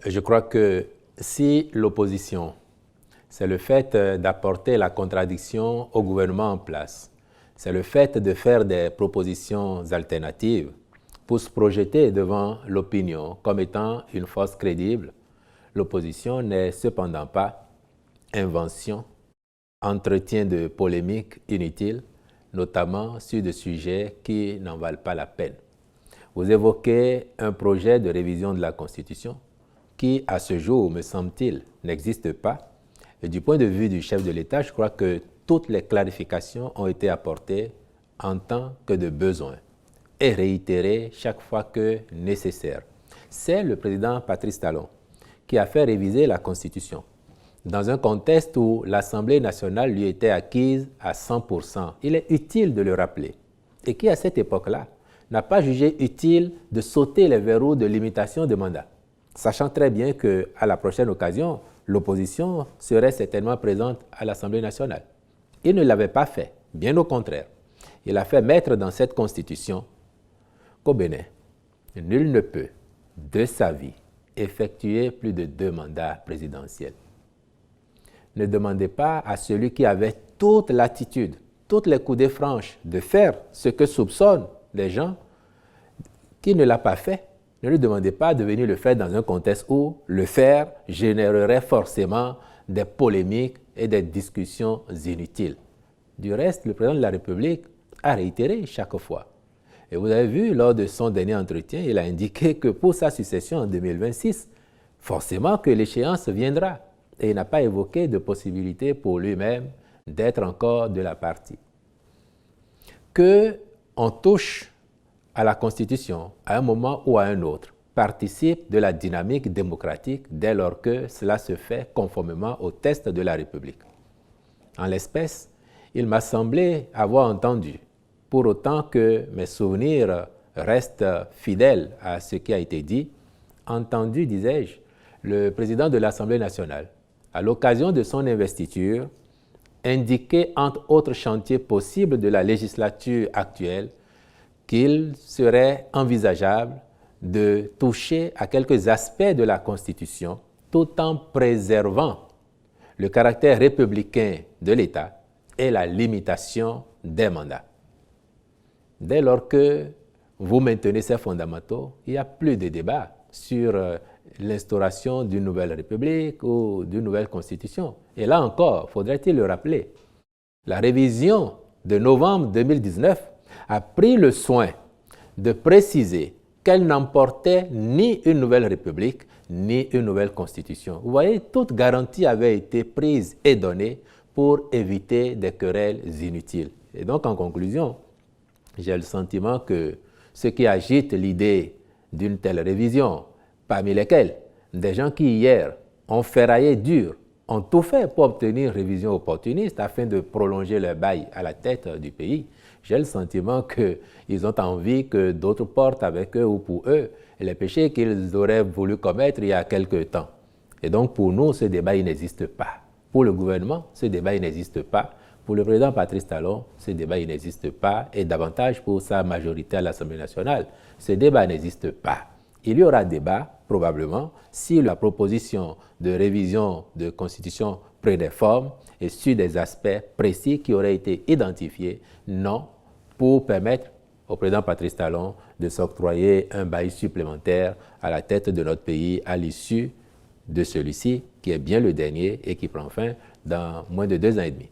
Je crois que si l'opposition, c'est le fait d'apporter la contradiction au gouvernement en place, c'est le fait de faire des propositions alternatives pour se projeter devant l'opinion comme étant une force crédible, l'opposition n'est cependant pas invention, entretien de polémiques inutiles, notamment sur des sujets qui n'en valent pas la peine. Vous évoquez un projet de révision de la Constitution qui, à ce jour, me semble-t-il, n'existe pas. Et du point de vue du chef de l'État, je crois que toutes les clarifications ont été apportées en tant que de besoin et réitérées chaque fois que nécessaire. C'est le président Patrice Talon qui a fait réviser la Constitution dans un contexte où l'Assemblée nationale lui était acquise à 100%. Il est utile de le rappeler. Et qui, à cette époque-là, n'a pas jugé utile de sauter les verrous de limitation de mandat, sachant très bien qu'à la prochaine occasion, l'opposition serait certainement présente à l'Assemblée nationale. Il ne l'avait pas fait, bien au contraire. Il a fait mettre dans cette Constitution qu'au Bénin, nul ne peut, de sa vie, effectuer plus de 2 mandats présidentiels. Ne demandez pas à celui qui avait toute l'attitude, toutes les coudées franches de faire ce que soupçonnent les gens qui ne l'a pas fait. Ne lui demandez pas de venir le faire dans un contexte où le faire générerait forcément des polémiques et des discussions inutiles. Du reste, le président de la République a réitéré chaque fois. Et vous avez vu, lors de son dernier entretien, il a indiqué que pour sa succession en 2026, forcément que l'échéance viendra. Et il n'a pas évoqué de possibilité pour lui-même d'être encore de la partie. Qu'on touche à la Constitution à un moment ou à un autre participe de la dynamique démocratique dès lors que cela se fait conformément au test de la République. En l'espèce, il m'a semblé avoir entendu, pour autant que mes souvenirs restent fidèles à ce qui a été dit, entendu, disais-je, le président de l'Assemblée nationale, à l'occasion de son investiture, indiquer entre autres chantiers possibles de la législature actuelle qu'il serait envisageable de toucher à quelques aspects de la Constitution tout en préservant le caractère républicain de l'État et la limitation des mandats. Dès lors que vous maintenez ces fondamentaux, il n'y a plus de débat sur l'instauration d'une nouvelle république ou d'une nouvelle constitution. Et là encore, faudrait-il le rappeler, la révision de novembre 2019 a pris le soin de préciser qu'elle n'emportait ni une nouvelle république, ni une nouvelle constitution. Vous voyez, toute garantie avait été prise et donnée pour éviter des querelles inutiles. Et donc, en conclusion, j'ai le sentiment que ceux qui agitent l'idée d'une telle révision, parmi lesquels des gens qui hier ont ferraillé dur, ont tout fait pour obtenir une révision opportuniste afin de prolonger leur bail à la tête du pays, j'ai le sentiment qu'ils ont envie que d'autres portent avec eux ou pour eux les péchés qu'ils auraient voulu commettre il y a quelque temps. Et donc pour nous, ce débat n'existe pas. Pour le gouvernement, ce débat n'existe pas. Pour le président Patrice Talon, ce débat n'existe pas. Et davantage pour sa majorité à l'Assemblée nationale, ce débat n'existe pas. Il y aura débat, probablement, si la proposition de révision de constitution prenait forme et sur des aspects précis qui auraient été identifiés, non, pour permettre au président Patrice Talon de s'octroyer un bail supplémentaire à la tête de notre pays à l'issue de celui-ci, qui est bien le dernier et qui prend fin dans moins de 2 ans et demi.